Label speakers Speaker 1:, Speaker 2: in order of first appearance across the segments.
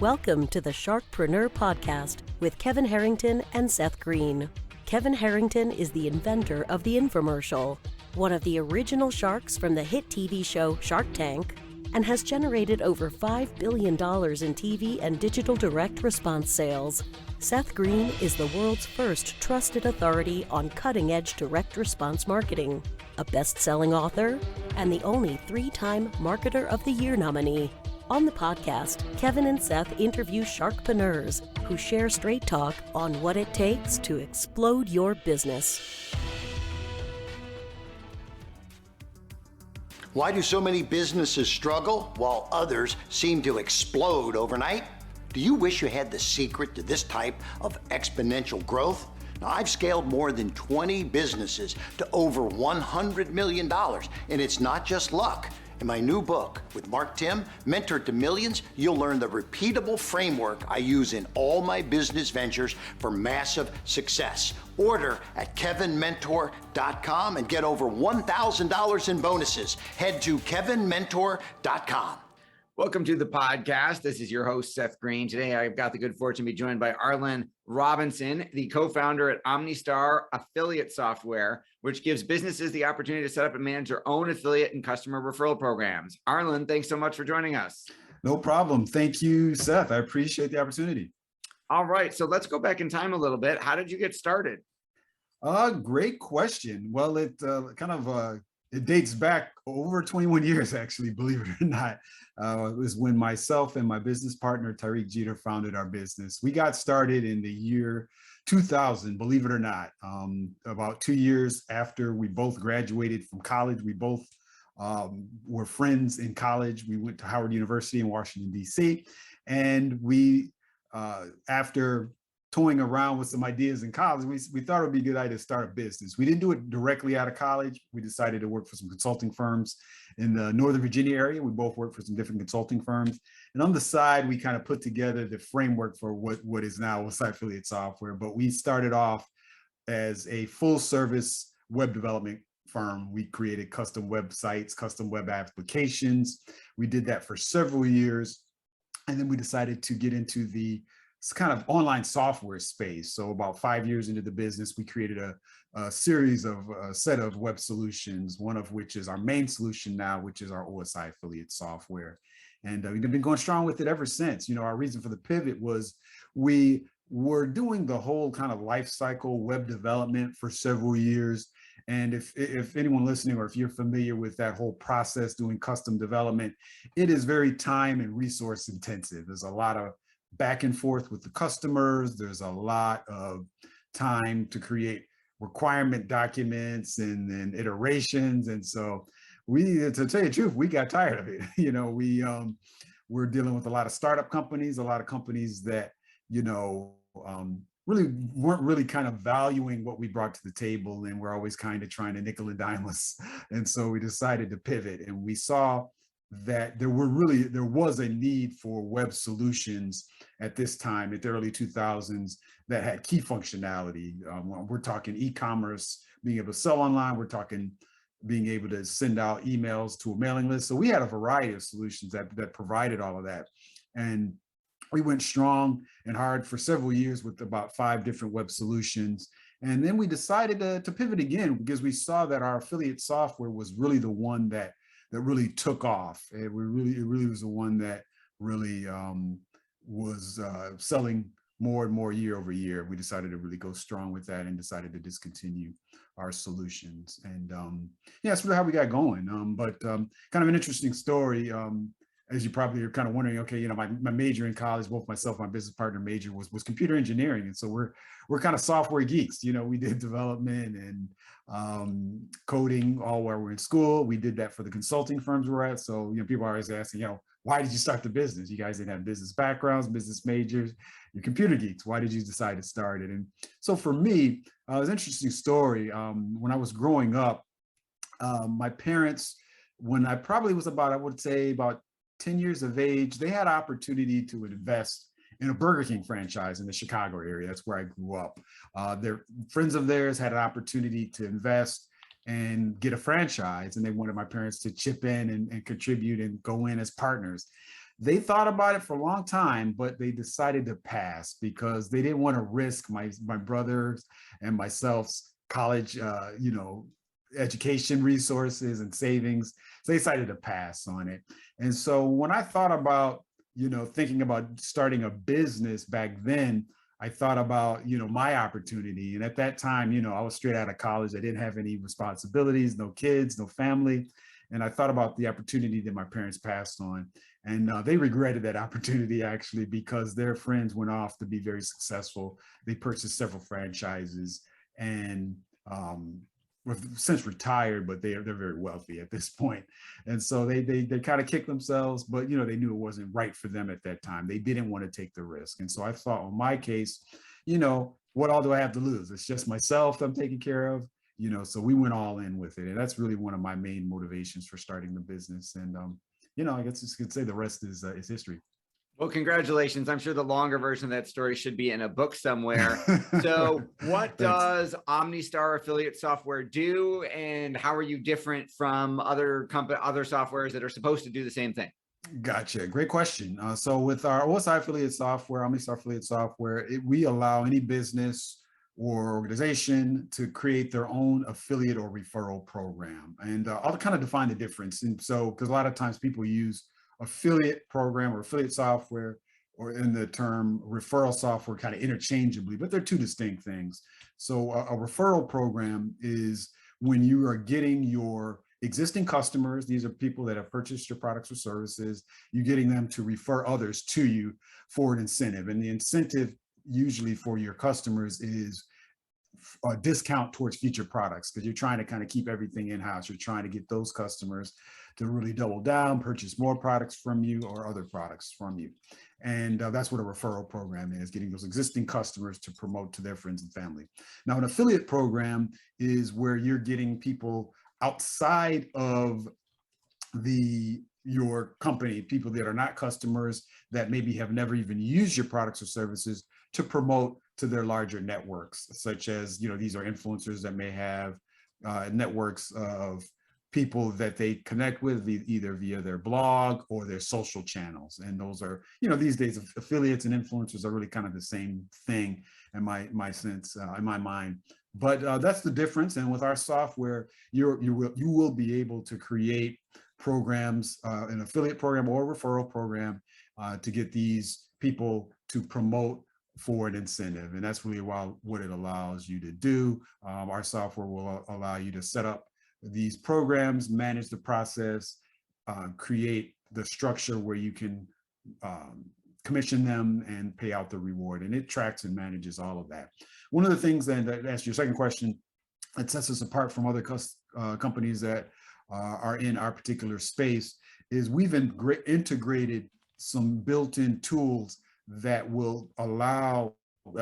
Speaker 1: Welcome to the Sharkpreneur Podcast with Kevin Harrington and Seth Greene. Kevin Harrington is the inventor of the infomercial, one of the original sharks from the hit TV show Shark Tank, and has generated over $5 billion in TV and digital direct response sales. Seth Greene is the world's first trusted authority on cutting-edge direct response marketing, a best-selling author, and the only 3-time Marketer of the Year nominee. On the podcast, Kevin and Seth interview sharkpreneurs who share straight talk on what it takes to explode your business.
Speaker 2: Why do so many businesses struggle while others seem to explode overnight? Do you wish you had the secret to this type of exponential growth? Now, I've scaled more than 20 businesses to over $100 million, and it's not just luck. In my new book with Mark Tim, Mentor to Millions, you'll learn the repeatable framework I use in all my business ventures for massive success. Order at kevinmentor.com and get over $1,000 in bonuses. Head to kevinmentor.com.
Speaker 3: Welcome to the podcast. This is your host, Seth Greene. Today, I've got the good fortune to be joined by Arlen Robinson, the co-founder at OmniStar Affiliate Software, which gives businesses the opportunity to set up and manage their own affiliate and customer referral programs. Arlen, thanks so much for joining us.
Speaker 4: No problem. Thank you, Seth. I appreciate the opportunity.
Speaker 3: All right, so let's go back in time a little bit. How did you get started?
Speaker 4: Great question. Well, it it dates back over 21 years, actually, believe it or not. It was when myself and my business partner, Tariq Jeter, founded our business. We got started in the year 2000, believe it or not. About 2 years after we both graduated from college, we both were friends in college. We went to Howard University in Washington, D.C. And we, after toying around with some ideas in college, we thought it would be a good idea to start a business. We didn't do it directly out of college. We decided to work for some consulting firms in the Northern Virginia area. We both worked for some different consulting firms. And on the side, we kind of put together the framework for what is now OSI Affiliate Software. But we started off as a full service web development firm. We created custom websites, custom web applications. We did that for several years. And then we decided to get into the kind of online software space. So about 5 years into the business, we created a series of a set of web solutions, one of which is our main solution now, which is our OSI affiliate software. And we've been going strong with it ever since. You know, our reason for the pivot was we were doing the whole kind of life cycle web development for several years. And if anyone listening, or if you're familiar with that whole process, doing custom development, it is very time and resource intensive. There's a lot of back and forth with the customers. There's a lot of time to create requirement documents and iterations. And so to tell you the truth, we got tired of it. You know, we're dealing with a lot of startup companies, a lot of companies that, really weren't really kind of valuing what we brought to the table. And we're always kind of trying to nickel and dime us. And so we decided to pivot, and we saw that there was a need for web solutions at this time, at the early 2000s, that had key functionality. We're talking e-commerce, being able to sell online. We're talking being able to send out emails to a mailing list. So we had a variety of solutions that provided all of that. And we went strong and hard for several years with about 5 different web solutions. And then we decided to pivot again, because we saw that our affiliate software was really the one that really took off. It really was the one that really was selling more and more year over year. We decided to really go strong with that and decided to discontinue our solutions. And that's really how we got going. But kind of an interesting story. As you probably are kind of wondering, okay, my major in college, both myself and my business partner major was computer engineering. And so we're kind of software geeks. We did development and coding all while we're in school. We did that for the consulting firms we're at. So, people are always asking, why did you start the business? You guys didn't have business backgrounds, business majors, you're computer geeks. Why did you decide to start it? And so for me, it was an interesting story. When I was growing up, my parents, when I probably was about 10 years of age, they had opportunity to invest in a Burger King franchise in the Chicago area. That's where I grew up. Their friends of theirs had an opportunity to invest and get a franchise, and they wanted my parents to chip in and contribute and go in as partners. they thought about it for a long time, but they decided to pass because they didn't want to risk my brothers and myself's college, education resources and savings. So they decided to pass on it. And so when I thought about, thinking about starting a business back then, I thought about, my opportunity. And at that time, I was straight out of college. I didn't have any responsibilities, no kids, no family. And I thought about the opportunity that my parents passed on. And they regretted that opportunity, actually, because their friends went off to be very successful. They purchased several franchises and were since retired, but they're very wealthy at this point. And so they kind of kicked themselves, but they knew it wasn't right for them at that time. They didn't want to take the risk. And so I thought, in my case, what all do I have to lose? It's just myself that I'm taking care of. So we went all in with it. And that's really one of my main motivations for starting the business. And, I guess you could say the rest is history.
Speaker 3: Well, congratulations. I'm sure the longer version of that story should be in a book somewhere. So what does OmniStar affiliate software do, and how are you different from other softwares that are supposed to do the same thing?
Speaker 4: Gotcha. Great question. So with our OSI affiliate software, OmniStar affiliate software, we allow any business or organization to create their own affiliate or referral program. And I'll kind of define the difference. And so, because a lot of times people use affiliate program or affiliate software, or in the term referral software, kind of interchangeably, but they're two distinct things. So a referral program is when you are getting your existing customers, these are people that have purchased your products or services, you're getting them to refer others to you for an incentive. And the incentive usually for your customers is a discount towards future products, because you're trying to kind of keep everything in-house. You're trying to get those customers to really double down, purchase more products from you or other products from you. And that's what a referral program is, getting those existing customers to promote to their friends and family. Now, an affiliate program is where you're getting people outside of your company, people that are not customers, that maybe have never even used your products or services, to promote to their larger networks, such as, these are influencers that may have networks of people that they connect with either via their blog or their social channels. And those are, these days affiliates and influencers are really kind of the same thing in my sense, in my mind. But that's the difference. And with our software, you will be able to create programs, an affiliate program or referral program, to get these people to promote for an incentive. And that's really what it allows you to do. Our software will allow you to set up these programs, manage the process, create the structure where you can commission them and pay out the reward. And it tracks and manages all of that. One of the things that answers your second question, that sets us apart from other companies that are in our particular space, is we've integrated some built-in tools that will allow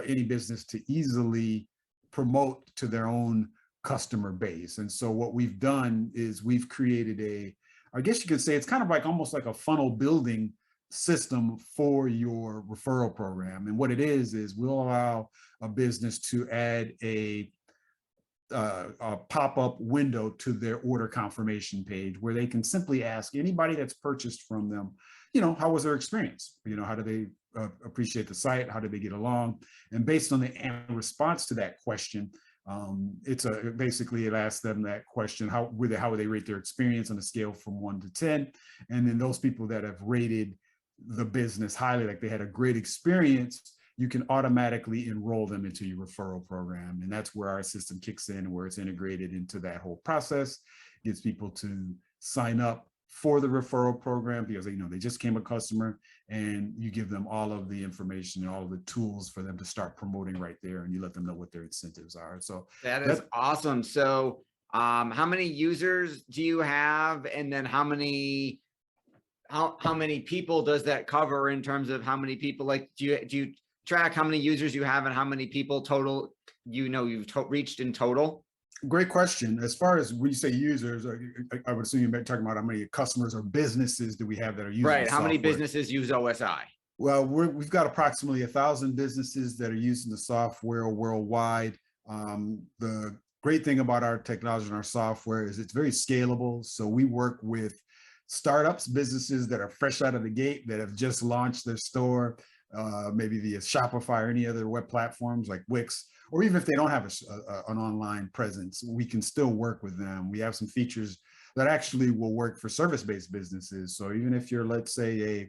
Speaker 4: any business to easily promote to their own customer base. And so what we've done is we've created I guess you could say it's kind of like almost like a funnel building system for your referral program. And what it is we'll allow a business to add a pop-up window to their order confirmation page, where they can simply ask anybody that's purchased from them, how was their experience? How do they appreciate the site? How did they get along? And based on the response to that question, basically it asks them that question, how would they rate their experience on a scale from 1 to 10? And then those people that have rated the business highly, like they had a great experience, you can automatically enroll them into your referral program. And that's where our system kicks in, where it's integrated into that whole process, gets people to sign up for the referral program because they just became a customer, and you give them all of the information and all of the tools for them to start promoting right there, and you let them know what their incentives are. So
Speaker 3: that's awesome. So how many users do you have, and then how many people does that cover in terms of how many people, like, do you track how many users you have and how many people total you've reached in total?
Speaker 4: Great question. As far as when you say users, I would assume you're talking about how many customers or businesses do we have that are using
Speaker 3: right.
Speaker 4: the
Speaker 3: How many
Speaker 4: software.
Speaker 3: businesses use OSI?
Speaker 4: Well, we've got approximately 1,000 businesses that are using the software worldwide. The great thing about our technology and our software is it's very scalable. So we work with startups, businesses that are fresh out of the gate, that have just launched their store, maybe via Shopify or any other web platforms like Wix, or even if they don't have an online presence, we can still work with them. We have some features that actually will work for service-based businesses. So even if you're, let's say,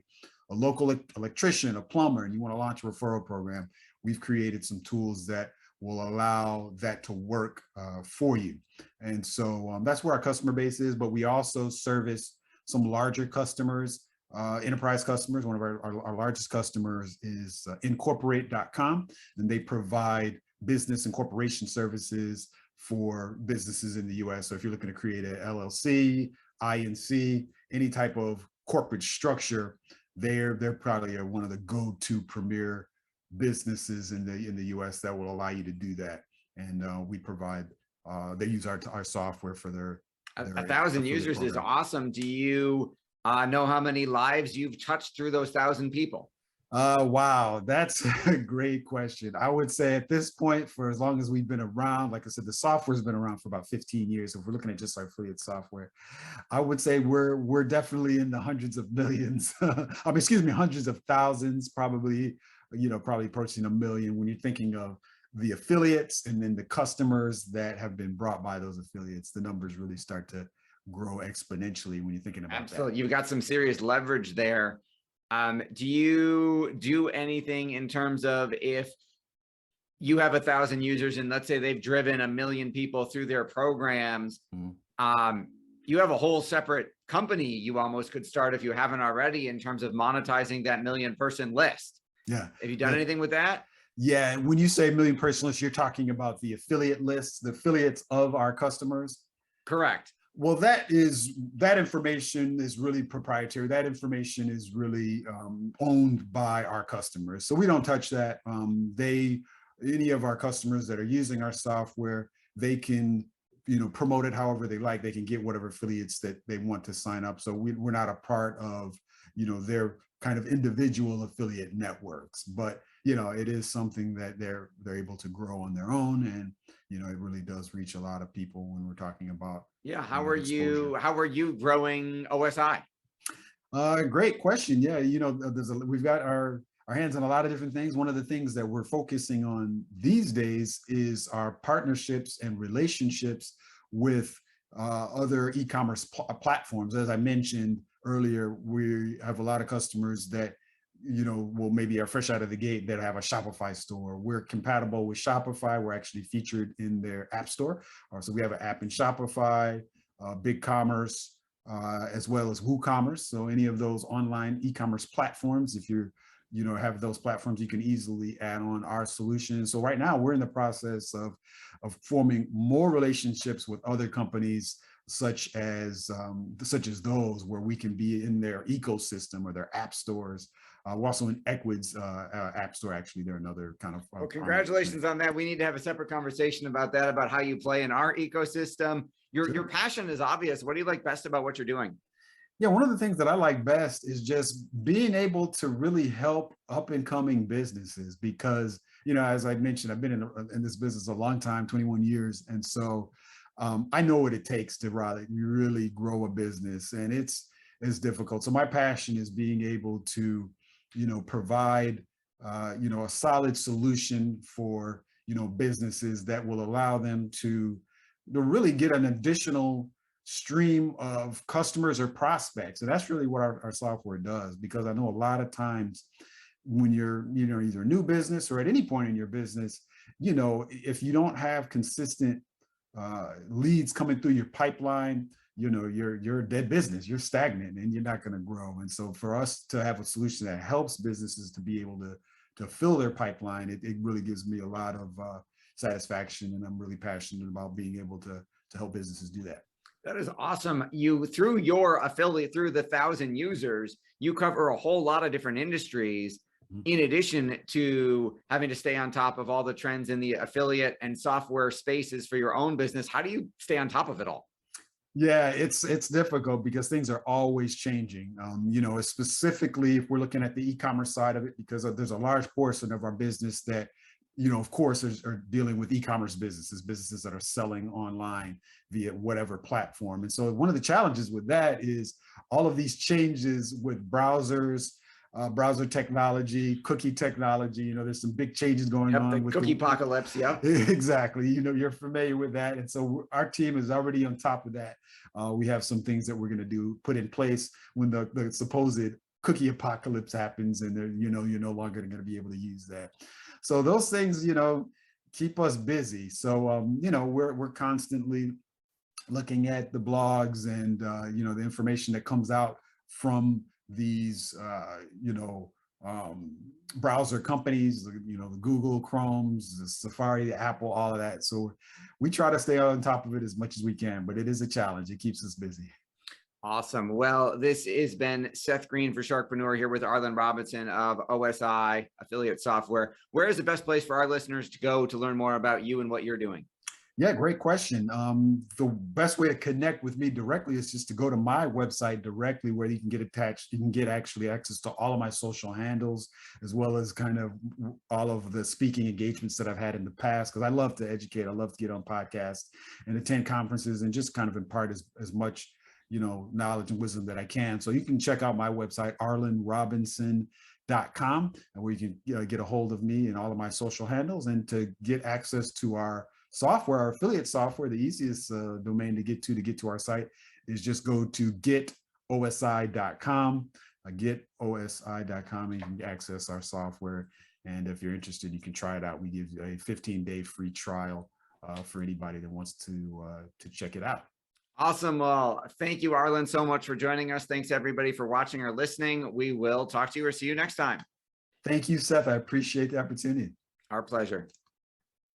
Speaker 4: a local electrician, a plumber, and you want to launch a referral program, we've created some tools that will allow that to work for you. And so that's where our customer base is, but we also service some larger customers, enterprise customers. One of our largest customers is incorporate.com, and they provide business and corporation services for businesses in the US. So if you're looking to create a LLC, INC, any type of corporate structure, they're probably one of the go-to premier businesses in the US that will allow you to do that. And we provide, they use our software for their
Speaker 3: 1,000 users program. Is awesome. Do you know how many lives you've touched through those 1,000 people?
Speaker 4: Wow, that's a great question. I would say at this point, for as long as we've been around, like I said, the software's been around for about 15 years. If we're looking at just our affiliate software, I would say we're definitely in the hundreds of millions. Hundreds of thousands, probably approaching 1 million when you're thinking of the affiliates and then the customers that have been brought by those affiliates. The numbers really start to grow exponentially when you're thinking about
Speaker 3: Absolutely.
Speaker 4: that.
Speaker 3: You've got some serious leverage there. Do you do anything in terms of if you have 1,000 users and let's say they've driven 1 million people through their programs, you have a whole separate company you almost could start if you haven't already in terms of monetizing that 1 million person list.
Speaker 4: Yeah.
Speaker 3: Have you done anything with that?
Speaker 4: Yeah. When you say 1 million person list, you're talking about the affiliate lists, the affiliates of our customers?
Speaker 3: Correct.
Speaker 4: Well, that information is really proprietary. That information is really owned by our customers. So we don't touch that. Any of our customers that are using our software, they can, promote it however they like. They can get whatever affiliates that they want to sign up. So we're not a part of, their kind of individual affiliate networks, but it is something that they're able to grow on their own. And, it really does reach a lot of people when we're talking about.
Speaker 3: Yeah. How are you growing OSI?
Speaker 4: Great question. Yeah. We've got our hands on a lot of different things. One of the things that we're focusing on these days is our partnerships and relationships with other e-commerce platforms. As I mentioned earlier, we have a lot of customers that maybe are fresh out of the gate that have a Shopify store. We're compatible with Shopify. We're actually featured in their app store. So we have an app in Shopify, BigCommerce, as well as WooCommerce. So any of those online e-commerce platforms, if you have those platforms, you can easily add on our solution. So right now we're in the process of forming more relationships with other companies such as those where we can be in their ecosystem or their app stores. We're also in Equid's app store. Actually, they're another kind of.
Speaker 3: Well, congratulations on that. We need to have a separate conversation about that, about how you play in our ecosystem. Your passion is obvious. What do you like best about what you're doing?
Speaker 4: Yeah, one of the things that I like best is just being able to really help up and coming businesses because, as I mentioned, I've been in this business a long time, 21 years. And so I know what it takes to really grow a business, and it's difficult. So my passion is being able to, provide, a solid solution for, businesses that will allow them to really get an additional stream of customers or prospects. And that's really what our software does, because I know a lot of times when you're, either a new business or at any point in your business, if you don't have consistent leads coming through your pipeline, you're a dead business, you're stagnant and you're not going to grow. And so for us to have a solution that helps businesses to be able to fill their pipeline, it really gives me a lot of satisfaction. And I'm really passionate about being able to help businesses do that.
Speaker 3: That is awesome. You, through your affiliate, through the 1,000 users, you cover a whole lot of different industries, in addition to having to stay on top of all the trends in the affiliate and software spaces for your own business. How do you stay on top of it all?
Speaker 4: Yeah, it's difficult because things are always changing. Specifically if we're looking at the e-commerce side of it, because there's a large portion of our business that of course, are dealing with e-commerce businesses that are selling online via whatever platform. And so one of the challenges with that is all of these changes with browsers, browser technology, cookie technology. There's some big changes going on
Speaker 3: the
Speaker 4: with
Speaker 3: cookie apocalypse. Yep.
Speaker 4: Exactly. You're familiar with that. And so our team is already on top of that. We have some things that we're going to put in place when the supposed cookie apocalypse happens, and you're no longer going to be able to use that. So those things, keep us busy. So, we're constantly looking at the blogs and, the information that comes out from these, browser companies, the Google, Chromes, the Safari, the Apple, all of that. So we try to stay on top of it as much as we can, but it is a challenge. It keeps us busy.
Speaker 3: Awesome. Well, this has been Seth Greene for Sharkpreneur here with Arlen Robinson of OSI Affiliate Software. Where is the best place for our listeners to go to learn more about you and what you're doing?
Speaker 4: Yeah, great question. The best way to connect with me directly is just to go to my website directly, where you can get attached. You can get actually access to all of my social handles, as well as kind of all of the speaking engagements that I've had in the past, because I love to educate. I love to get on podcasts and attend conferences and just kind of impart as much knowledge and wisdom that I can. So you can check out my website, arlenrobinson.com, and where you can get a hold of me and all of my social handles. And to get access to our software, our affiliate software, the easiest domain to get to our site is just go to getosi.com, getosi.com, and you can access our software. And if you're interested, you can try it out. We give you a 15-day free trial for anybody that wants to check it out.
Speaker 3: Awesome. Well, thank you, Arlen, so much for joining us. Thanks, everybody, for watching or listening. We will talk to you or see you next time.
Speaker 4: Thank you, Seth. I appreciate the opportunity.
Speaker 3: Our pleasure.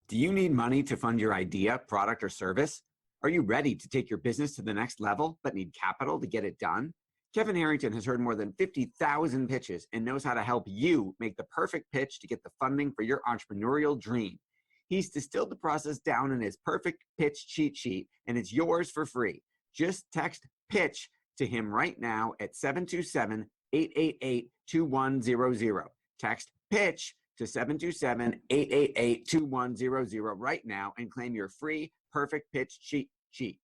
Speaker 5: Do you need money to fund your idea, product, or service? Are you ready to take your business to the next level, but need capital to get it done? Kevin Harrington has heard more than 50,000 pitches and knows how to help you make the perfect pitch to get the funding for your entrepreneurial dream. He's distilled the process down in his perfect pitch cheat sheet, and it's yours for free. Just text PITCH to him right now at 727-888-2100. Text PITCH to 727-888-2100 right now and claim your free perfect pitch cheat sheet.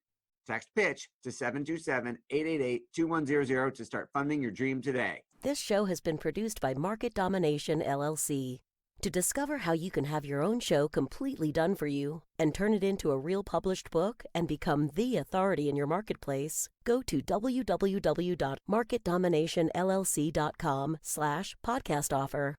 Speaker 5: Text PITCH to 727-888-2100 to start funding your dream today.
Speaker 1: This show has been produced by Market Domination, LLC. To discover how you can have your own show completely done for you and turn it into a real published book and become the authority in your marketplace, go to www.marketdominationllc.com/podcast offer.